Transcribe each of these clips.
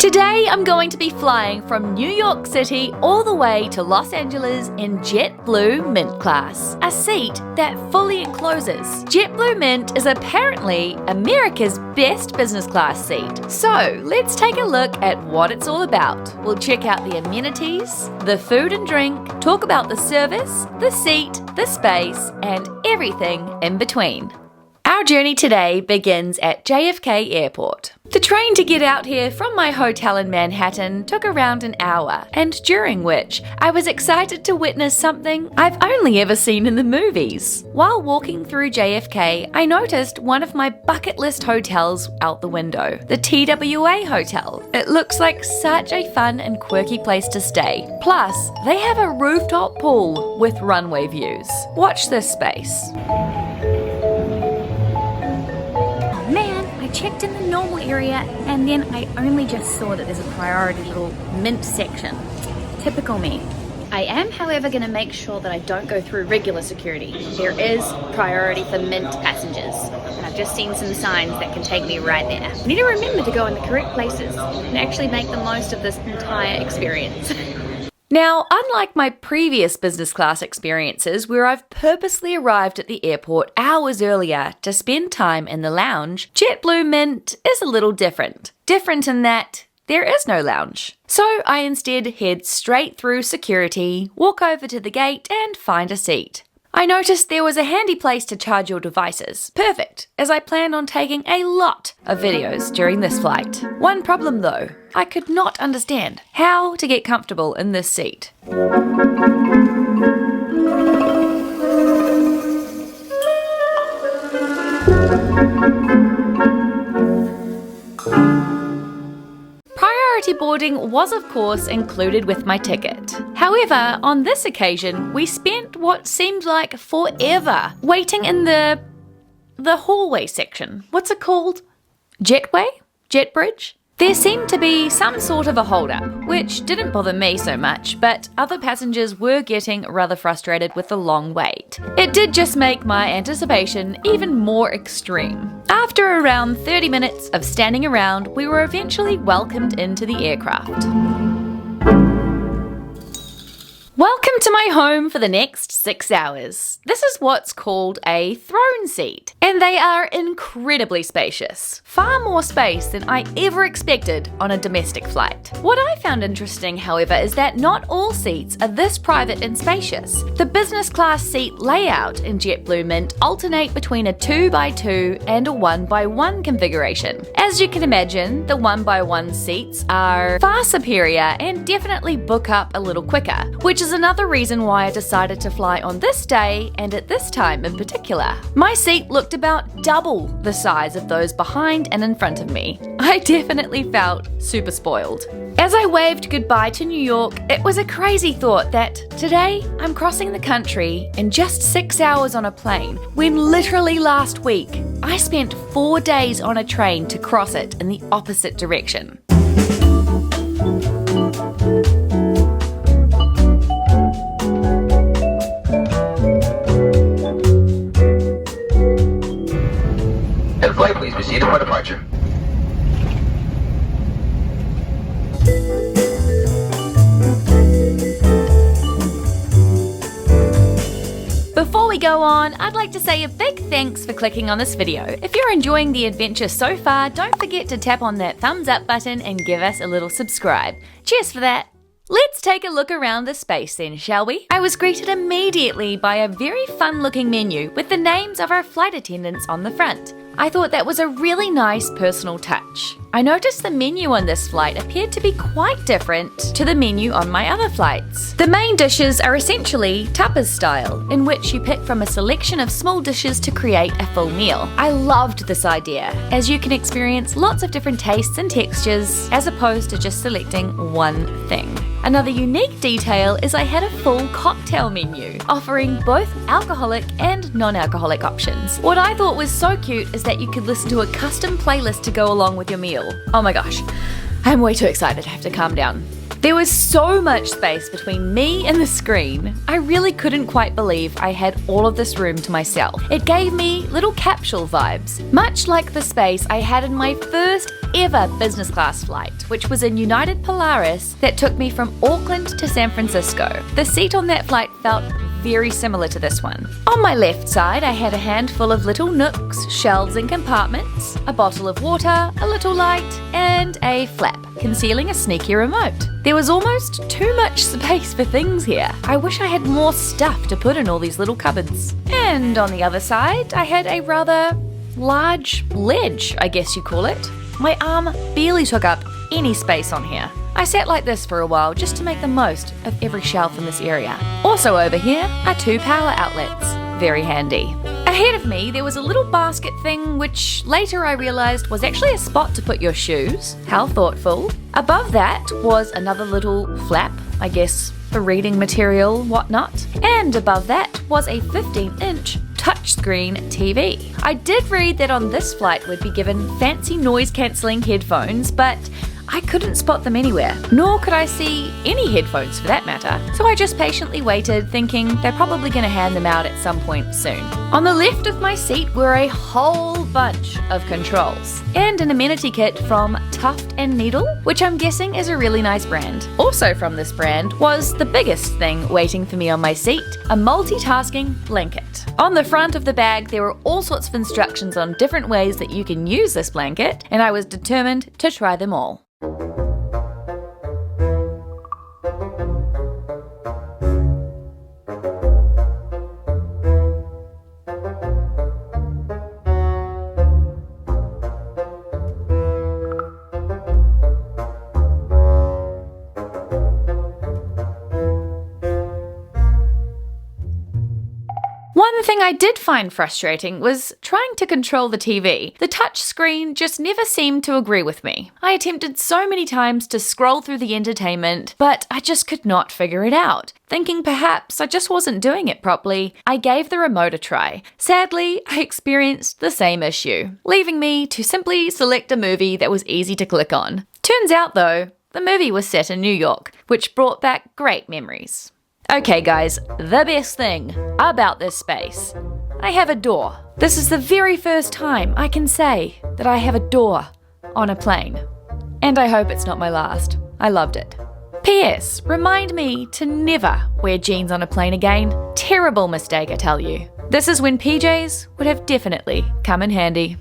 Today I'm going to be flying from New York City all the way to Los Angeles in JetBlue Mint class, a seat that fully encloses. JetBlue Mint is apparently America's best business class seat. So let's take a look at what it's all about. We'll check out the amenities, the food and drink, talk about the service, the seat, the space, and everything in between. Our journey today begins at JFK Airport. The train to get out here from my hotel in Manhattan took around an hour, and during which I was excited to witness something I've only ever seen in the movies. While walking through JFK, I noticed one of my bucket list hotels out the window, the TWA Hotel. It looks like such a fun and quirky place to stay. Plus, they have a rooftop pool with runway views. Watch this space. Checked in the normal area and then I only just saw that there's a priority little mint section. Typical me. I am, however, going to make sure that I don't go through regular security. There is priority for mint passengers, and I've just seen some signs that can take me right there. I need to remember to go in the correct places and actually make the most of this entire experience. Now, unlike my previous business class experiences where I've purposely arrived at the airport hours earlier to spend time in the lounge, JetBlue Mint is a little different. Different in that there is no lounge. So I instead head straight through security, walk over to the gate and find a seat. I noticed there was a handy place to charge your devices. Perfect, as I plan on taking a lot of videos during this flight. One problem though, I could not understand how to get comfortable in this seat. Priority boarding was of course included with my ticket. However, on this occasion, we spent what seemed like forever waiting in the hallway section. What's it called? Jetway? Jet bridge? There seemed to be some sort of a hold-up, which didn't bother me so much, but other passengers were getting rather frustrated with the long wait. It did just make my anticipation even more extreme. After around 30 minutes of standing around, we were eventually welcomed into the aircraft. Welcome to my home for the next 6 hours. This is what's called a throne seat, and they are incredibly spacious. Far more space than I ever expected on a domestic flight. What I found interesting, however, is that not all seats are this private and spacious. The business class seat layout in JetBlue Mint alternate between a 2x2 and a 1x1 configuration. As you can imagine, the 1x1 seats are far superior and definitely book up a little quicker, which is another reason why I decided to fly on this day and at this time in particular. My seat looked about double the size of those behind and in front of me. I definitely felt super spoiled. As I waved goodbye to New York, it was a crazy thought that today I'm crossing the country in just 6 hours on a plane, when literally last week I spent 4 days on a train to cross it in the opposite direction. Flight, please proceed for departure. Before we go on, I'd like to say a big thanks for clicking on this video. If you're enjoying the adventure so far, don't forget to tap on that thumbs up button and give us a little subscribe. Cheers for that! Let's take a look around the space then, shall we? I was greeted immediately by a very fun-looking menu with the names of our flight attendants on the front. I thought that was a really nice personal touch. I noticed the menu on this flight appeared to be quite different to the menu on my other flights. The main dishes are essentially tapas style, in which you pick from a selection of small dishes to create a full meal. I loved this idea, as you can experience lots of different tastes and textures as opposed to just selecting one thing. Another unique detail is I had a full cocktail menu, offering both alcoholic and non-alcoholic options. What I thought was so cute is that you could listen to a custom playlist to go along with your meal. Oh my gosh, I'm way too excited, I have to calm down. There was so much space between me and the screen. I really couldn't quite believe I had all of this room to myself. It gave me little capsule vibes, much like the space I had in my first ever business class flight, which was in United Polaris that took me from Auckland to San Francisco. The seat on that flight felt very similar to this one. On my left side, I had a handful of little nooks, shelves and compartments, a bottle of water, a little light, and a flap, concealing a sneaky remote. There was almost too much space for things here. I wish I had more stuff to put in all these little cupboards. And on the other side, I had a rather large ledge, I guess you call it. My arm barely took up any space on here. I sat like this for a while just to make the most of every shelf in this area. Also over here are 2 power outlets. Very handy. Ahead of me there was a little basket thing which later I realised was actually a spot to put your shoes. How thoughtful. Above that was another little flap, I guess for reading material, whatnot. And above that was a 15-inch touchscreen TV. I did read that on this flight we'd be given fancy noise-cancelling headphones, but I couldn't spot them anywhere, nor could I see any headphones for that matter, so I just patiently waited, thinking they're probably going to hand them out at some point soon. On the left of my seat were a whole bunch of controls, and an amenity kit from Tuft & Needle, which I'm guessing is a really nice brand. Also from this brand was the biggest thing waiting for me on my seat, a multitasking blanket. On the front of the bag there were all sorts of instructions on different ways that you can use this blanket, and I was determined to try them all. One thing I did find frustrating was trying to control the TV. The touch screen just never seemed to agree with me. I attempted so many times to scroll through the entertainment, but I just could not figure it out. Thinking perhaps I just wasn't doing it properly, I gave the remote a try. Sadly, I experienced the same issue, leaving me to simply select a movie that was easy to click on. Turns out though, the movie was set in New York, which brought back great memories. Okay guys, the best thing about this space. I have a door. This is the very first time I can say that I have a door on a plane. And I hope it's not my last. I loved it. P.S. Remind me to never wear jeans on a plane again. Terrible mistake, I tell you. This is when PJs would have definitely come in handy.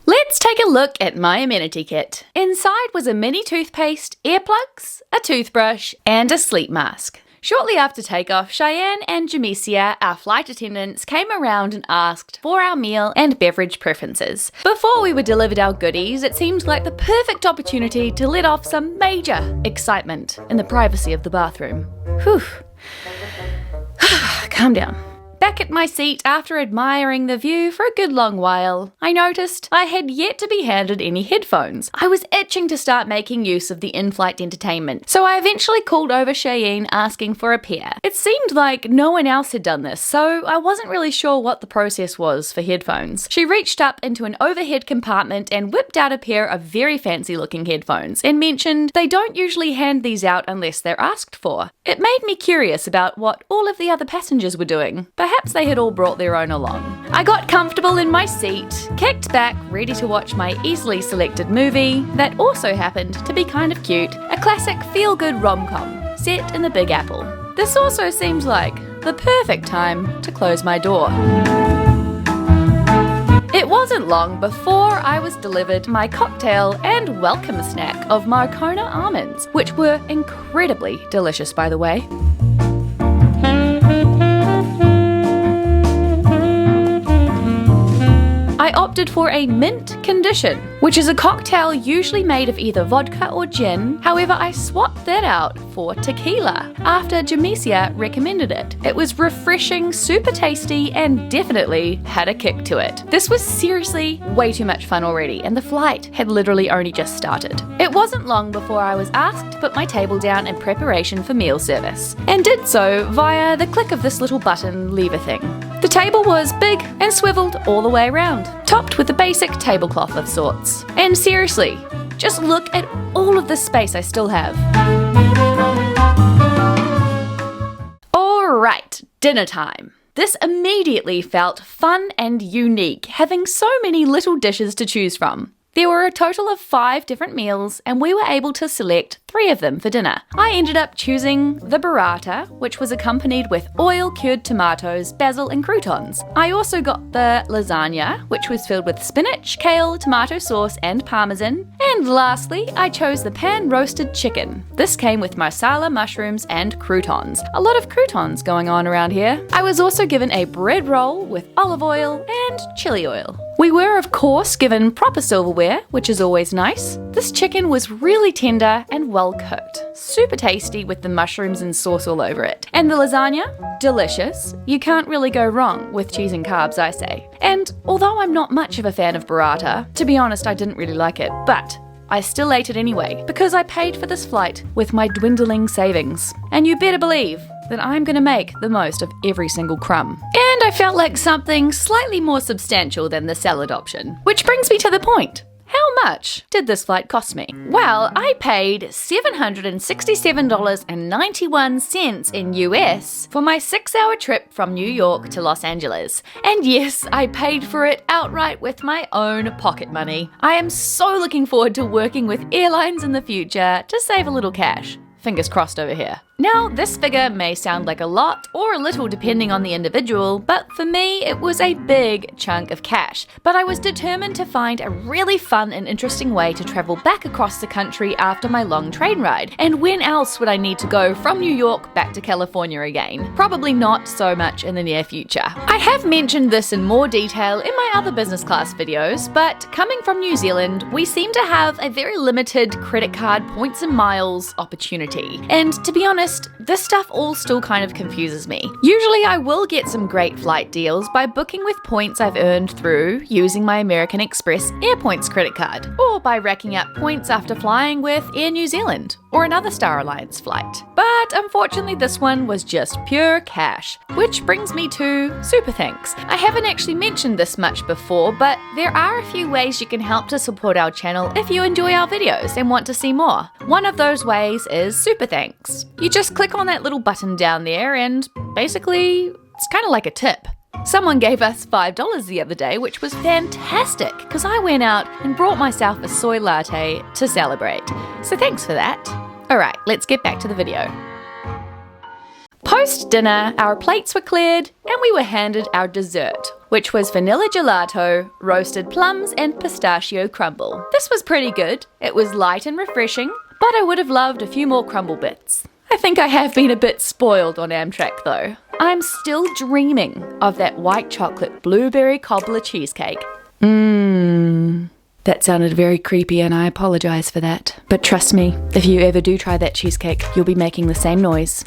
Let's take a look at my amenity kit. Inside was a mini toothpaste, earplugs, a toothbrush, and a sleep mask. Shortly after takeoff, Cheyenne and Jamesia, our flight attendants, came around and asked for our meal and beverage preferences. Before we were delivered our goodies, it seemed like the perfect opportunity to let off some major excitement in the privacy of the bathroom. Whew. Calm down. Back at my seat after admiring the view for a good long while, I noticed I had yet to be handed any headphones. I was itching to start making use of the in-flight entertainment, so I eventually called over Cheyenne asking for a pair. It seemed like no one else had done this, so I wasn't really sure what the process was for headphones. She reached up into an overhead compartment and whipped out a pair of very fancy looking headphones and mentioned they don't usually hand these out unless they're asked for. It made me curious about what all of the other passengers were doing. Perhaps they had all brought their own along. I got comfortable in my seat, kicked back, ready to watch my easily selected movie that also happened to be kind of cute, a classic feel-good rom-com set in the Big Apple. This also seemed like the perfect time to close my door. It wasn't long before I was delivered my cocktail and welcome snack of Marcona almonds, which were incredibly delicious by the way. I opted for a mint condition, which is a cocktail usually made of either vodka or gin. However, I swapped that out for tequila after Jamesia recommended it. It was refreshing, super tasty, and definitely had a kick to it. This was seriously way too much fun already, and the flight had literally only just started. It wasn't long before I was asked to put my table down in preparation for meal service, and did so via the click of this little button lever thing. The table was big and swiveled all the way around, topped with a basic tablecloth of sorts. And seriously, Just look at all of the space I still have. Alright, dinner time. This immediately felt fun and unique, having so many little dishes to choose from. There were a total of 5 different meals, and we were able to select 3 of them for dinner. I ended up choosing the burrata, which was accompanied with oil-cured tomatoes, basil, and croutons. I also got the lasagna, which was filled with spinach, kale, tomato sauce, and parmesan. And lastly, I chose the pan-roasted chicken. This came with marsala mushrooms and croutons. A lot of croutons going on around here. I was also given a bread roll with olive oil and chili oil. We were, of course, given proper silverware, which is always nice. This chicken was really tender and well cooked. Super tasty with the mushrooms and sauce all over it. And the lasagna? Delicious. You can't really go wrong with cheese and carbs, I say. And although I'm not much of a fan of burrata, to be honest, I didn't really like it, but I still ate it anyway, because I paid for this flight with my dwindling savings. And you better believe that I'm gonna make the most of every single crumb. And I felt like something slightly more substantial than the salad option. Which brings me to the point. How much did this flight cost me? Well, I paid $767.91 in US for my 6-hour trip from New York to Los Angeles. And yes, I paid for it outright with my own pocket money. I am so looking forward to working with airlines in the future to save a little cash. Fingers crossed over here. Now, this figure may sound like a lot or a little depending on the individual, but for me, it was a big chunk of cash. But I was determined to find a really fun and interesting way to travel back across the country after my long train ride. And when else would I need to go from New York back to California again? Probably not so much in the near future. I have mentioned this in more detail in my other business class videos, but coming from New Zealand, we seem to have a very limited credit card points and miles opportunity. And to be honest, this stuff all still kind of confuses me. Usually I will get some great flight deals by booking with points I've earned through using my American Express AirPoints credit card, or by racking up points after flying with Air New Zealand or another Star Alliance flight. But unfortunately this one was just pure cash, which brings me to Super Thanks. I haven't actually mentioned this much before, but there are a few ways you can help to support our channel if you enjoy our videos and want to see more. One of those ways is Super Thanks. You just click on that little button down there and basically it's kind of like a tip. Someone gave us $5 the other day, which was fantastic because I went out and brought myself a soy latte to celebrate. So thanks for that. Alright, let's get back to the video. Post-dinner, our plates were cleared and we were handed our dessert, which was vanilla gelato, roasted plums, and pistachio crumble. This was pretty good. It was light and refreshing, but I would have loved a few more crumble bits. I think I have been a bit spoiled on Amtrak though. I'm still dreaming of that white chocolate blueberry cobbler cheesecake. That sounded very creepy and I apologize for that. But trust me, if you ever do try that cheesecake, you'll be making the same noise.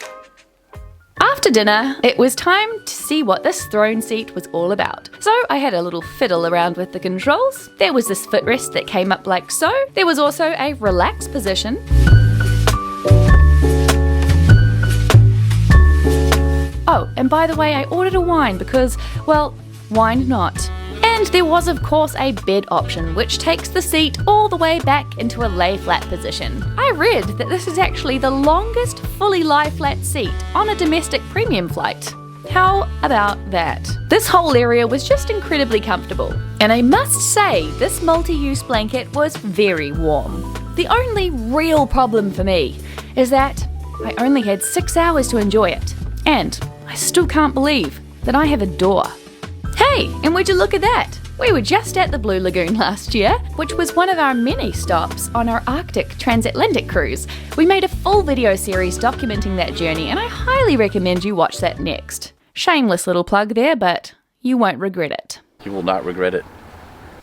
After dinner, it was time to see what this throne seat was all about. So I had a little fiddle around with the controls. There was this footrest that came up like so. There was also a relaxed position. Oh, and by the way, I ordered a wine because, well, why not? And there was of course a bed option which takes the seat all the way back into a lay flat position. I read that this is actually the longest fully lie flat seat on a domestic premium flight. How about that? This whole area was just incredibly comfortable. And I must say, this multi-use blanket was very warm. The only real problem for me is that I only had 6 hours to enjoy it. And I still can't believe that I have a door. Hey, and would you look at that? We were just at the Blue Lagoon last year, which was one of our many stops on our Arctic transatlantic cruise. We made a full video series documenting that journey and I highly recommend you watch that next. Shameless little plug there, but you won't regret it. You will not regret it.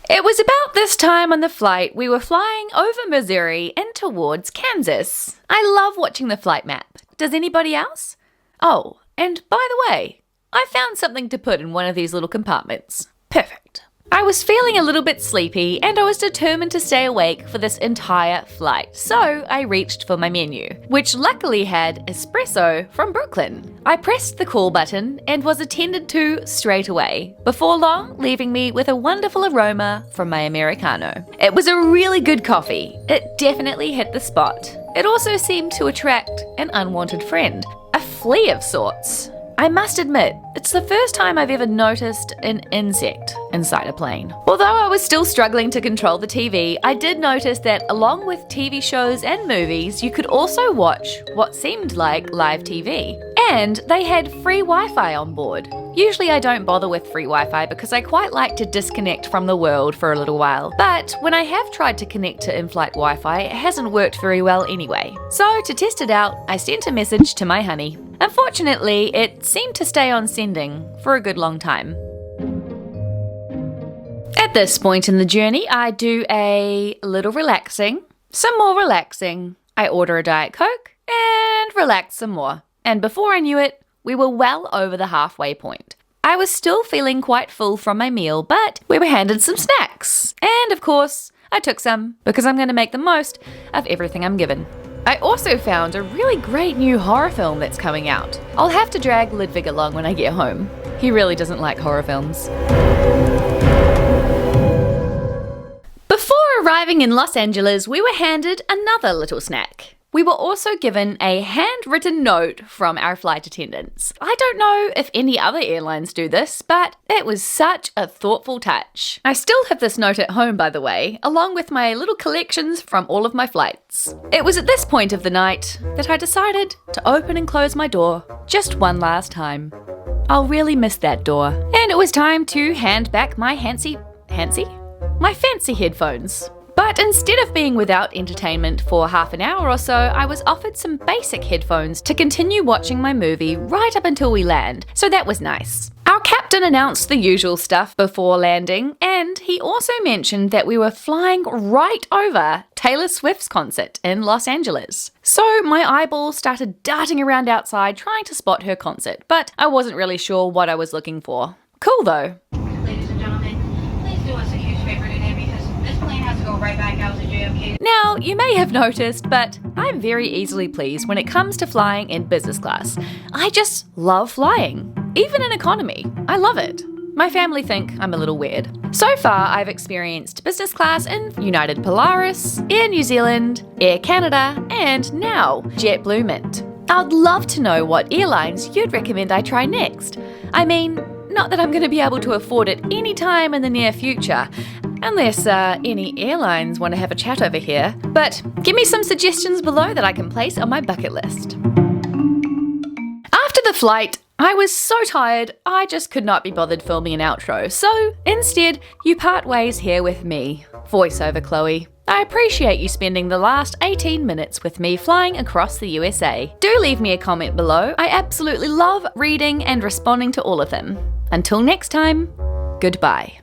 It was about this time on the flight we were flying over Missouri and towards Kansas. I love watching the flight map. Does anybody else? Oh, and by the way, I found something to put in one of these little compartments. Perfect. I was feeling a little bit sleepy and I was determined to stay awake for this entire flight, so I reached for my menu, which luckily had espresso from Brooklyn. I pressed the call button and was attended to straight away, before long leaving me with a wonderful aroma from my Americano. It was a really good coffee. It definitely hit the spot. It also seemed to attract an unwanted friend, a flea of sorts. I must admit, it's the first time I've ever noticed an insect inside a plane. Although I was still struggling to control the TV, I did notice that along with TV shows and movies, you could also watch what seemed like live TV. And they had free Wi-Fi on board. Usually I don't bother with free Wi-Fi because I quite like to disconnect from the world for a little while. But when I have tried to connect to in-flight Wi-Fi, it hasn't worked very well anyway. So to test it out, I sent a message to my honey. Unfortunately, it seemed to stay on sending for a good long time. At this point in the journey, I do a little relaxing, some more relaxing. I order a Diet Coke and relax some more. And before I knew it, we were well over the halfway point. I was still feeling quite full from my meal, but we were handed some snacks. And of course, I took some because I'm going to make the most of everything I'm given. I also found a really great new horror film that's coming out. I'll have to drag Ludwig along when I get home. He really doesn't like horror films. Before arriving in Los Angeles, we were handed another little snack. We were also given a handwritten note from our flight attendants. I don't know if any other airlines do this, but it was such a thoughtful touch. I still have this note at home, by the way, along with my little collections from all of my flights. It was at this point of the night that I decided to open and close my door just one last time. I'll really miss that door. And it was time to hand back my fancy headphones. But instead of being without entertainment for half an hour or so, I was offered some basic headphones to continue watching my movie right up until we land, so that was nice. Our captain announced the usual stuff before landing, and he also mentioned that we were flying right over Taylor Swift's concert in Los Angeles. So my eyeballs started darting around outside trying to spot her concert, but I wasn't really sure what I was looking for. Cool though. Ladies and gentlemen, please do us a huge favor today because this plane has to go right back out to JFK. Now, you may have noticed, but I'm very easily pleased when it comes to flying in business class. I just love flying, even in economy. I love it. My family think I'm a little weird. So far, I've experienced business class in United Polaris, Air New Zealand, Air Canada, and now JetBlue Mint. I'd love to know what airlines you'd recommend I try next. I mean, not that I'm going to be able to afford it anytime in the near future, unless any airlines want to have a chat over here, but give me some suggestions below that I can place on my bucket list. After the flight, I was so tired, I just could not be bothered filming an outro, so instead, you part ways here with me, voiceover Chloe. I appreciate you spending the last 18 minutes with me flying across the USA. Do leave me a comment below. I absolutely love reading and responding to all of them. Until next time, goodbye.